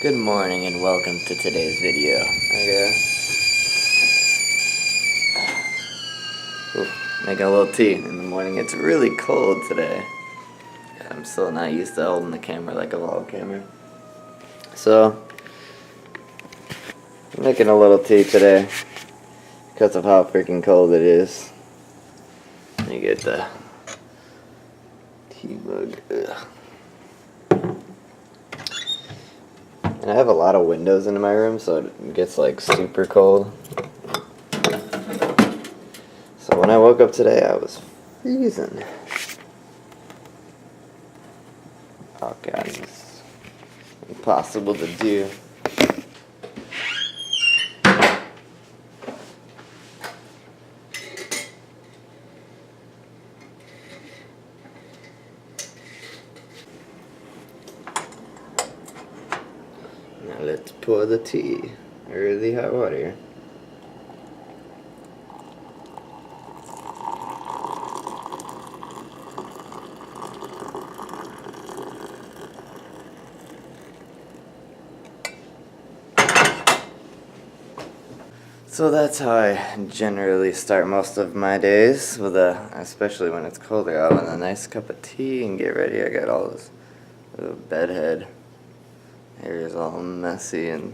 Good morning and welcome to today's video. Making a little tea in the morning. It's really cold today. I'm still not used to holding the camera like a vlog camera. So, I'm making a little tea today because of how freaking cold it is. Let me get the tea mug. Ugh. And I have a lot of windows in my room, so it gets like super cold. So when I woke up today, I was freezing. Oh god, it's impossible to do. Now let's pour the tea, or the hot water. So that's how I generally start most of my days, with especially when it's colder out, with a nice cup of tea and get ready. I got all this bed head. Hair is all messy and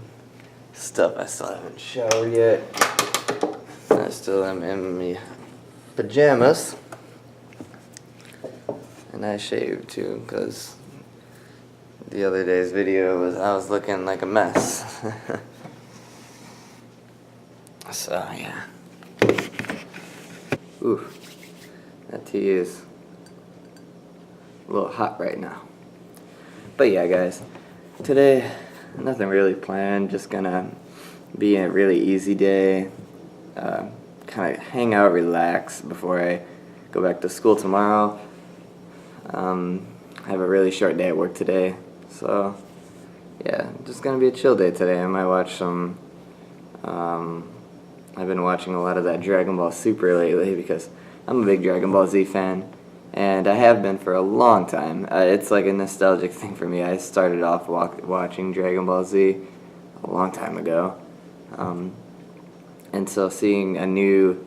stuff. I still haven't showered yet. I still am in my pajamas. And I shaved too, because the other day's video I was looking like a mess. So yeah. Ooh, that tea is a little hot right now. But yeah, guys, today nothing really planned. Just gonna be a really easy day. Kind of hang out, relax before I go back to school tomorrow. I have a really short day at work today, so yeah, just gonna be a chill day today. I might watch some. I've been watching a lot of that Dragon Ball Super lately because I'm a big Dragon Ball Z fan, and I have been for a long time. It's like a nostalgic thing for me. I started off watching Dragon Ball Z a long time ago, and so seeing a new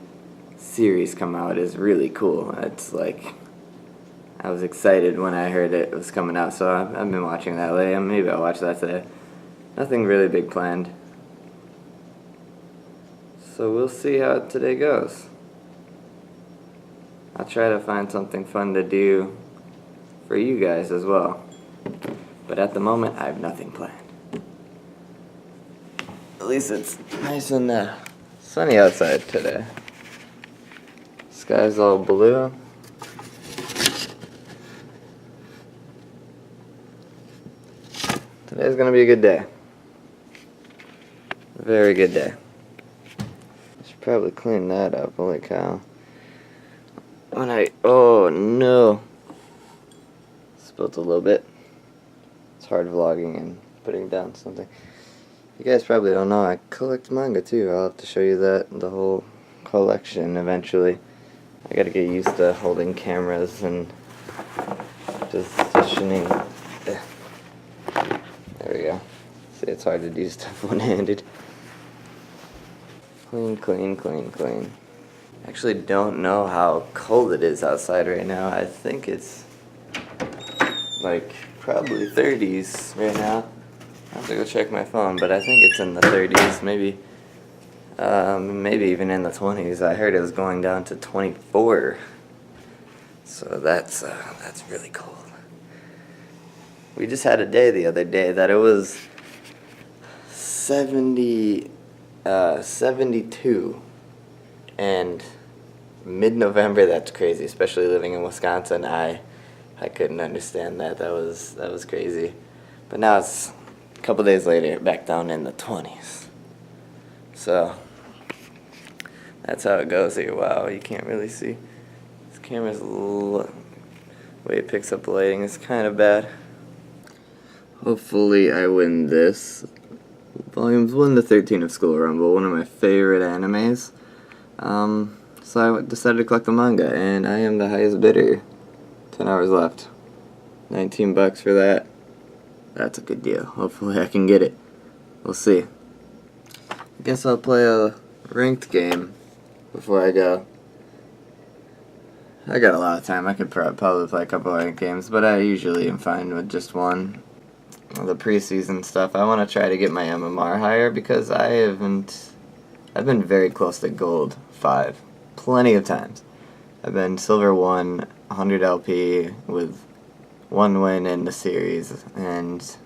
series come out is really cool. It's like, I was excited when I heard it was coming out, so I've been watching that lately, and maybe I'll watch that today. Nothing really big planned. So we'll see how today goes. I'll try to find something fun to do for you guys as well. But at the moment, I have nothing planned. At least it's nice and sunny outside today. Sky's all blue. Today's gonna be a good day. A very good day. Probably clean that up, holy cow. Oh no, spilled a little bit. It's hard vlogging and putting down something. You guys probably don't know, I collect manga too. I'll have to show you the whole collection eventually. I gotta get used to holding cameras and positioning. There we go. See, it's hard to do stuff one-handed. Clean, clean, clean, clean. I actually don't know how cold it is outside right now. I think it's like probably 30s right now. I have to go check my phone, but I think it's in the 30s, maybe even in the 20s. I heard it was going down to 24. So that's really cold. We just had a day the other day that it was 72, and mid-November. That's crazy, especially living in Wisconsin. I couldn't understand that. That was crazy. But now it's a couple days later, back down in the 20s. So that's how it goes here. Wow, you can't really see. This camera's the way it picks up the lighting is kind of bad. Hopefully I win this. Volumes 1 to 13 of School Rumble, one of my favorite animes. So I decided to collect the manga, and I am the highest bidder. 10 hours left. $19 for that. That's a good deal. Hopefully I can get it. We'll see. I guess I'll play a ranked game before I go. I got a lot of time. I could probably play a couple of ranked games, but I usually am fine with just one. The preseason stuff, I want to try to get my MMR higher because I've been very close to gold 5 plenty of times. I've been silver 1, 100 LP with 1 win in the series, and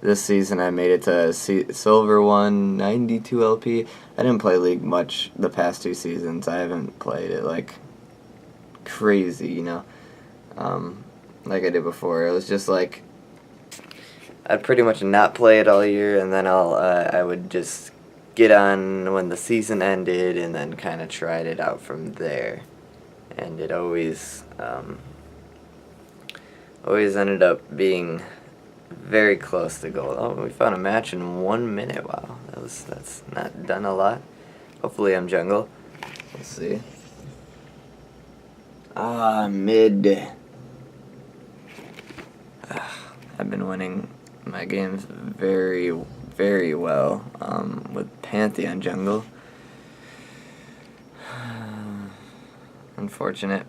this season I made it to silver 1, 92 LP. I didn't play League much the past 2 seasons. I haven't played it like crazy, you know, like I did before. It was just like I'd pretty much not play it all year, and then I would just get on when the season ended, and then kind of tried it out from there. And it always ended up being very close to gold. Oh, we found a match in 1 minute. Wow, that's not done a lot. Hopefully I'm jungle. We'll see. Mid. I've been winning my games very, very well with Pantheon jungle. Unfortunate.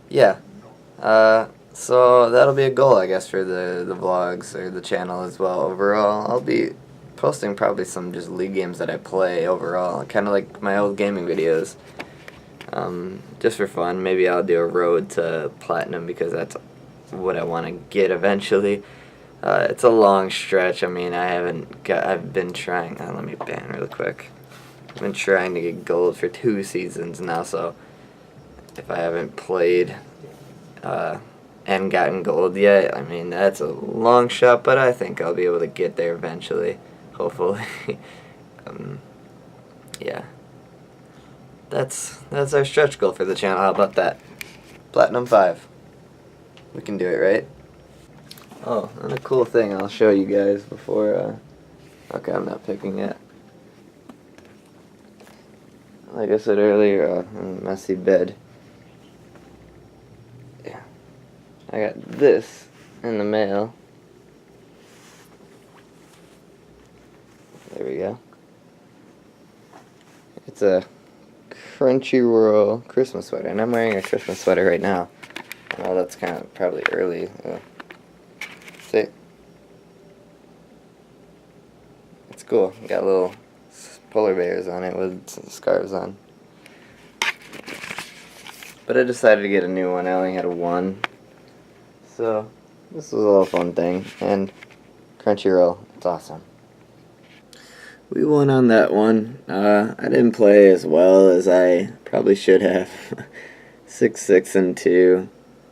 Yeah. So that'll be a goal, I guess, for the vlogs or the channel as well. Overall, I'll be posting probably some just League games that I play overall, kind of like my old gaming videos. Just for fun. Maybe I'll do a road to platinum because that's what I want to get eventually. It's a long stretch. I mean, I've been trying. Let me ban really quick. I've been trying to get gold for 2 seasons now, so if I haven't played and gotten gold yet, I mean, that's a long shot, but I think I'll be able to get there eventually, hopefully. Yeah. That's our stretch goal for the channel. How about that? Platinum 5. We can do it, right? Oh, and a cool thing I'll show you guys before, okay, I'm not picking it. Like I said earlier, messy bed. Yeah. I got this in the mail. There we go. It's a Crunchyroll Christmas sweater, and I'm wearing a Christmas sweater right now. Well, that's kind of probably early. See? It's cool. Got little polar bears on it with some scarves on. But I decided to get a new one. I only had one. So, this was a little fun thing. And Crunchyroll, it's awesome. We won on that one. I didn't play as well as I probably should have. 6-6-2.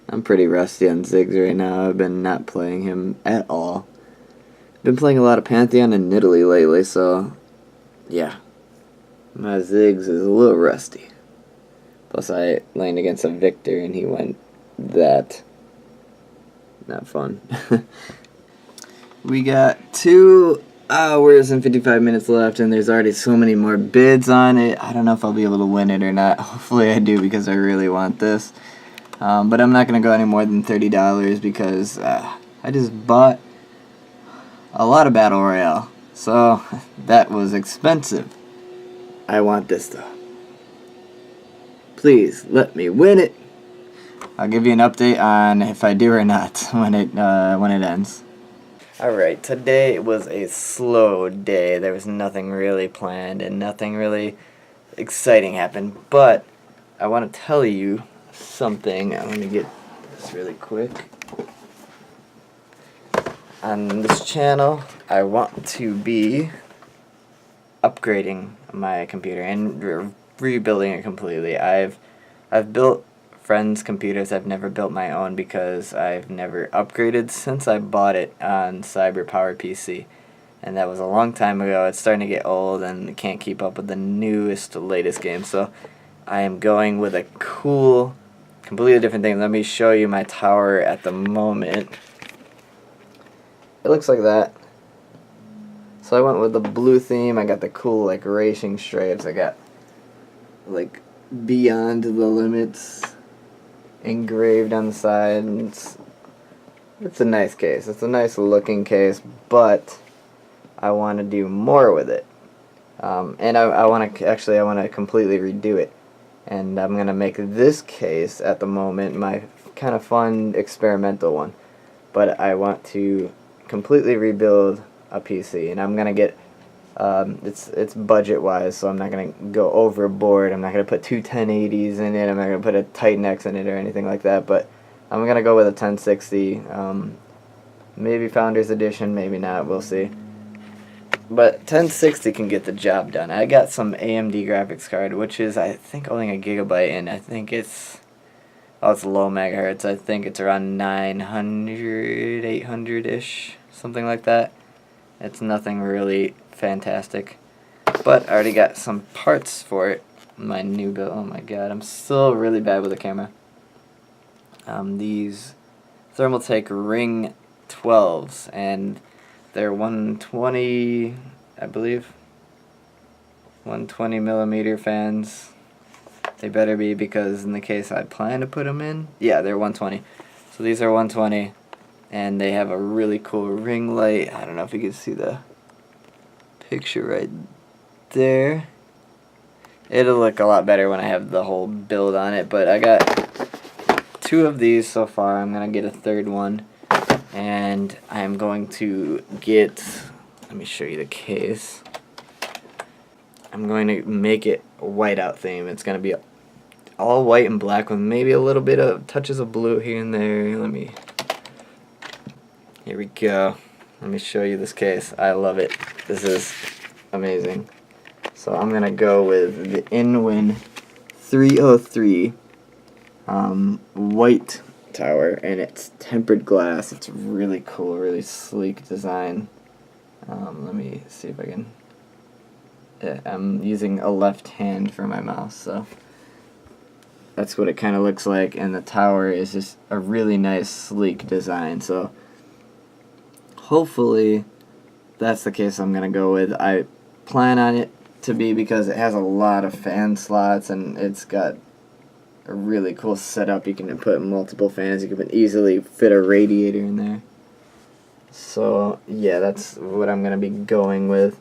I'm pretty rusty on Ziggs right now. I've been not playing him at all. Been playing a lot of Pantheon and Nidalee lately, so yeah. My Ziggs is a little rusty. Plus I laned against a Victor and he went that. Not fun. We got 2 hours and 55 minutes left, and there's already so many more bids on it. I don't know if I'll be able to win it or not. Hopefully I do, because I really want this. But I'm not going to go any more than $30 because I just bought a lot of Battle Royale. So that was expensive. I want this though. Please let me win it. I'll give you an update on if I do or not when it ends. Alright, today was a slow day. There was nothing really planned and nothing really exciting happened. But I want to tell you something. I'm going to get this really quick. On this channel, I want to be upgrading my computer and rebuilding it completely. I've built friends' computers. I've never built my own because I've never upgraded since I bought it on CyberPower PC. And that was a long time ago. It's starting to get old and can't keep up with the newest, latest games. So I am going with a cool, completely different thing. Let me show you my tower at the moment. It looks like that. So I went with the blue theme. I got the cool like racing stripes. I got like beyond the limits engraved on the side. And it's it's a nice case. It's a nice looking case, but I want to do more with it. And I want to completely redo it. And I'm going to make this case at the moment my kind of fun experimental one. But I want to completely rebuild a PC, and I'm going to get it's budget wise, so I'm not going to go overboard. I'm not going to put two 1080s in it. I'm not going to put a Titan X in it or anything like that, but I'm going to go with a 1060, maybe Founders Edition, maybe not, we'll see. But 1060 can get the job done. I got some AMD graphics card, which is, I think, only a gigabyte, and I think it's low megahertz. I think it's around 900, 800-ish, something like that. It's nothing really fantastic. But I already got some parts for it. My new build. Oh my god, I'm still really bad with the camera. These Thermaltake Ring 12s, and they're 120, I believe. 120 millimeter fans. They better be, because in the case I plan to put them in, yeah, they're 120. So these are 120, and they have a really cool ring light. I don't know if you can see the picture right there. It'll look a lot better when I have the whole build on it, but I got 2 of these so far. I'm going to get a 3rd one, and I'm going to get, let me show you the case. I'm going to make it a whiteout theme. It's going to be all white and black with maybe a little bit of touches of blue here and there. Here we go. Let me show you this case. I love it. This is amazing. So I'm going to go with the Inwin 303 white tower, and it's tempered glass. It's really cool, really sleek design. Let me see if I can... Yeah, I'm using a left hand for my mouse, so that's what it kind of looks like, and the tower is just a really nice sleek design. So hopefully that's the case I'm going to go with. I plan on it to be, because it has a lot of fan slots and it's got a really cool setup. You can put multiple fans. You can easily fit a radiator in there. So yeah, that's what I'm going to be going with.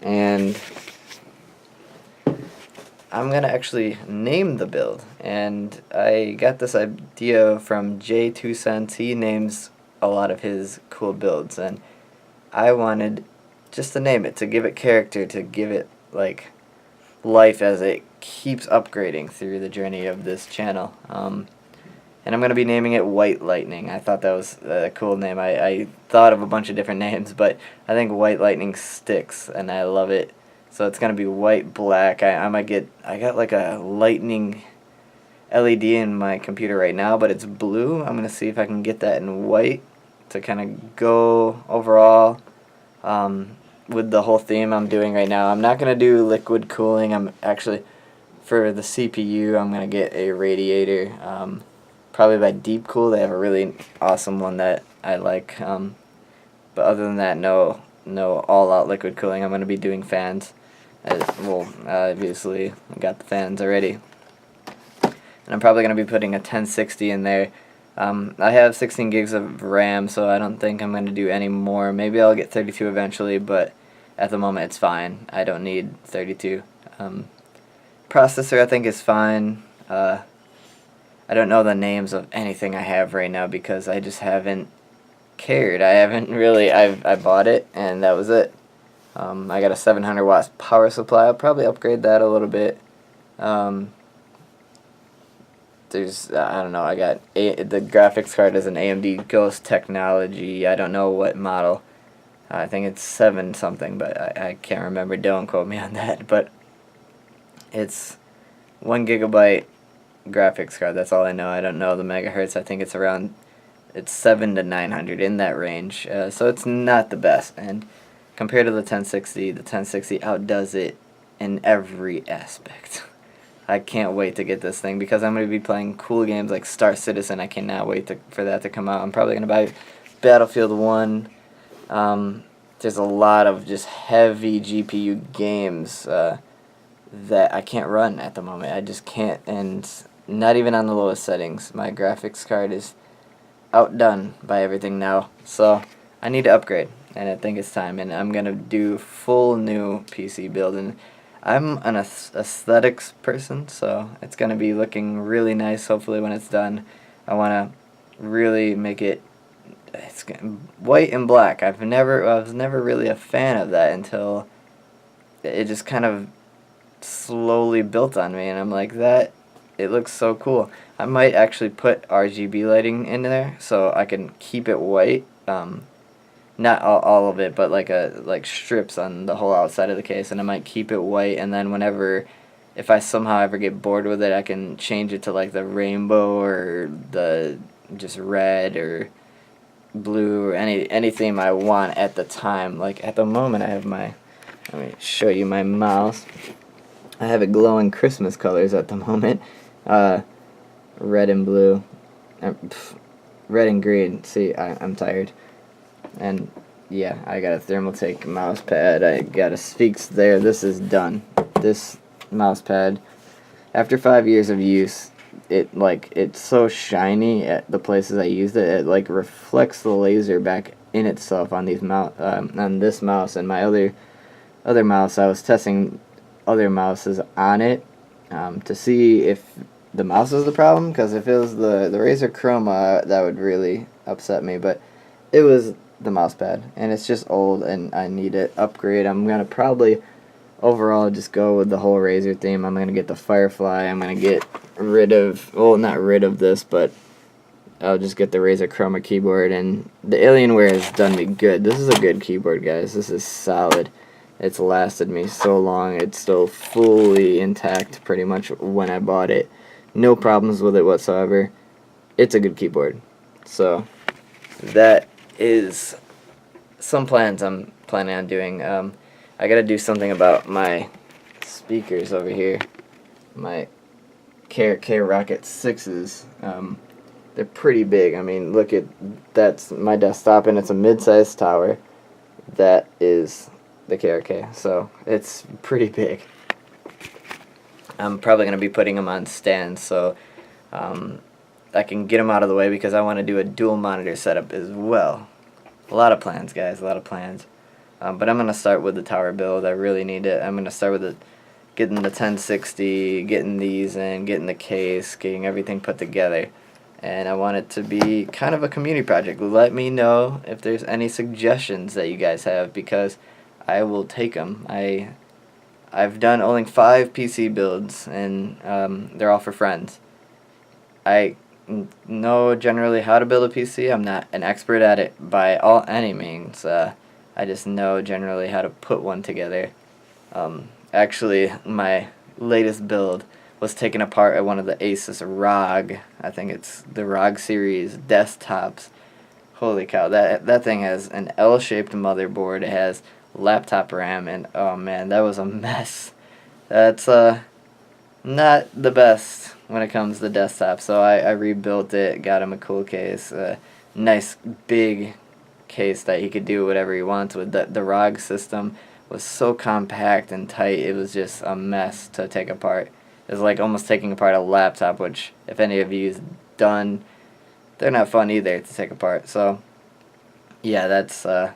And I'm going to actually name the build. And I got this idea from J2Cents. He names a lot of his cool builds, and I wanted just to name it, to give it character, to give it like life as it keeps upgrading through the journey of this channel. And I'm going to be naming it White Lightning. I thought that was a cool name. I thought of a bunch of different names, but I think White Lightning sticks, and I love it. So it's going to be white, black. I got like a lightning LED in my computer right now, but it's blue. I'm going to see if I can get that in white to kind of go overall with the whole theme I'm doing right now. I'm not going to do liquid cooling. I'm actually, for the CPU, I'm going to get a radiator. Probably by Deep Cool. They have a really awesome one that I like. But other than that, no all-out liquid cooling. I'm going to be doing fans. Obviously, I got the fans already. And I'm probably going to be putting a 1060 in there. I have 16 gigs of RAM, so I don't think I'm going to do any more. Maybe I'll get 32 eventually, but at the moment it's fine. I don't need 32. Processor I think is fine. I don't know the names of anything I have right now because I just haven't cared. I haven't really, I bought it and that was it. I got a 700 watts power supply. I'll probably upgrade that a little bit. There's, I don't know, I got, the graphics card is an AMD Ghost Technology. I don't know what model. I think it's 7 something, but I can't remember. Don't quote me on that. But it's 1 gigabyte graphics card. That's all I know. I don't know the megahertz. I think it's around, it's 7 to 900 in that range. So it's not the best. And compared to the 1060 outdoes it in every aspect. I can't wait to get this thing because I'm going to be playing cool games like Star Citizen. I cannot wait for that to come out. I'm probably going to buy Battlefield 1. There's a lot of just heavy GPU games that I can't run at the moment. I just can't, and not even on the lowest settings. My graphics card is outdone by everything now. So I need to upgrade, and I think it's time. And I'm gonna do full new PC build. And I'm an aesthetics person, so it's gonna be looking really nice. Hopefully, when it's done, I wanna really make it. It's white and black. I was never really a fan of that until it just kind of slowly built on me, and I'm like, that it looks so cool. I might actually put RGB lighting in there so I can keep it white, not all of it, but like strips on the whole outside of the case, and I might keep it white, and then whenever, if I somehow ever get bored with it, I can change it to like the rainbow or the just red or blue or any theme I want at the time. Like at the moment I have let me show you my mouse. I have it glowing Christmas colors at the moment. Red and blue. Red and green. See, I'm tired. And yeah, I got a Thermaltake mouse pad. I got a Sphex there. This is done. This mouse pad, after 5 years of use, it's so shiny at the places I used it. It like reflects the laser back in itself on these on this mouse and my other mouse. I was testing other mouses on it to see if the mouse was the problem, because if it was the Razer Chroma, that would really upset me. But it was the mouse pad, and it's just old, and I need to upgrade. I'm gonna probably overall just go with the whole Razer theme. I'm gonna get the Firefly. I'm gonna get rid of, well, not rid of this, but I'll just get the Razer Chroma keyboard. And the Alienware has done me good. This is a good keyboard, guys. This is solid. It's lasted me so long. It's still fully intact pretty much when I bought it. No problems with it whatsoever. It's a good keyboard. So that is some plans I'm planning on doing. I gotta do something about my speakers over here. My K Rocket 6s. They're pretty big. I mean, look at, that's my desktop, and it's a mid-sized tower. That is the KRK, so it's pretty big. I'm probably going to be putting them on stands so I can get them out of the way, because I want to do a dual monitor setup as well. A lot of plans, guys, a lot of plans. But I'm going to start with the tower build. I really need it. I'm going to start with getting the 1060, getting these in, getting the case, getting everything put together. And I want it to be kind of a community project. Let me know if there's any suggestions that you guys have, because I will take them. I've done only 5 PC builds, and they're all for friends. I know generally how to build a PC. I'm not an expert at it by any means. I just know generally how to put one together. Actually, my latest build was taken apart at one of the Asus ROG. I think it's the ROG series desktops. Holy cow, that thing has an L-shaped motherboard. It has laptop RAM, and oh man, that was a mess. That's not the best when it comes to desktop. So I rebuilt it, got him a cool case, a nice big case that he could do whatever he wants with. The ROG system was so compact and tight, it was just a mess to take apart. It was like almost taking apart a laptop, which if any of you's done, they're not fun either to take apart. So yeah, that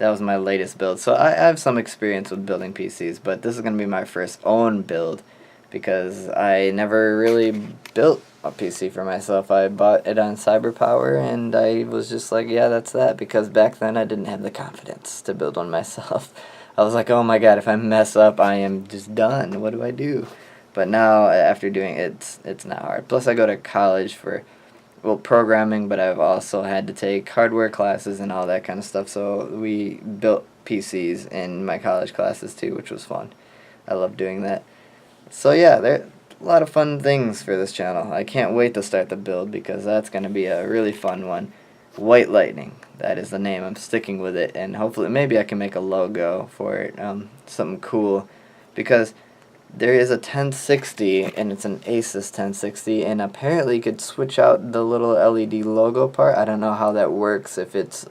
was my latest build. So I have some experience with building PCs, but this is going to be my first own build, because I never really built a PC for myself. I bought it on CyberPower, and I was just like, yeah, that's that, because back then I didn't have the confidence to build one myself. I was like, oh my god, if I mess up, I am just done. What do I do? But now, after doing it, it's not hard. Plus, I go to college for, well, programming, but I've also had to take hardware classes and all that kind of stuff. So we built PCs in my college classes too, which was fun. I love doing that. So yeah, there are a lot of fun things for this channel. I can't wait to start the build, because that's going to be a really fun one. White Lightning, that is the name. I'm sticking with it, and hopefully maybe I can make a logo for it, something cool, because there is a 1060, and it's an Asus 1060, and apparently you could switch out the little LED logo part. I don't know how that works, if it's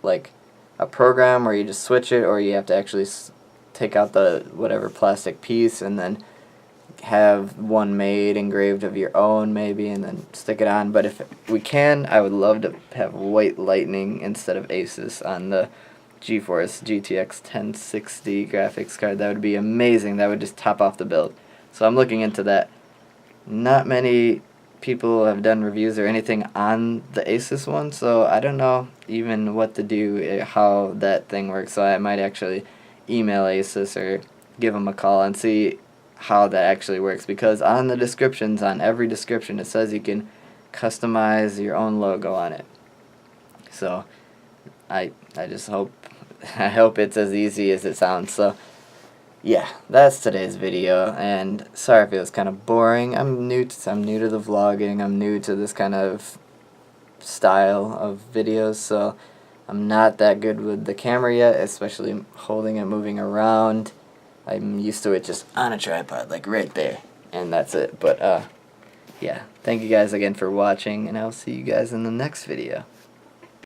like a program where you just switch it, or you have to actually take out the whatever plastic piece and then have one made, engraved of your own maybe, and then stick it on. But if we can, I would love to have white lightning instead of Asus on the GeForce GTX 1060 graphics card. That would be amazing. That would just top off the build. So I'm looking into that. Not many people have done reviews or anything on the Asus one, so I don't know even what to do, how that thing works. So I might actually email Asus or give them a call and see how that actually works, because on the descriptions, on every description, it says you can customize your own logo on it. So I just hope it's as easy as it sounds. So yeah, that's today's video, and sorry if it was kind of boring. I'm new to the vlogging. I'm new to this kind of style of videos, so I'm not that good with the camera yet, especially holding it, moving around. I'm used to it just on a tripod, like right there, and that's it. But yeah, thank you guys again for watching, and I'll see you guys in the next video.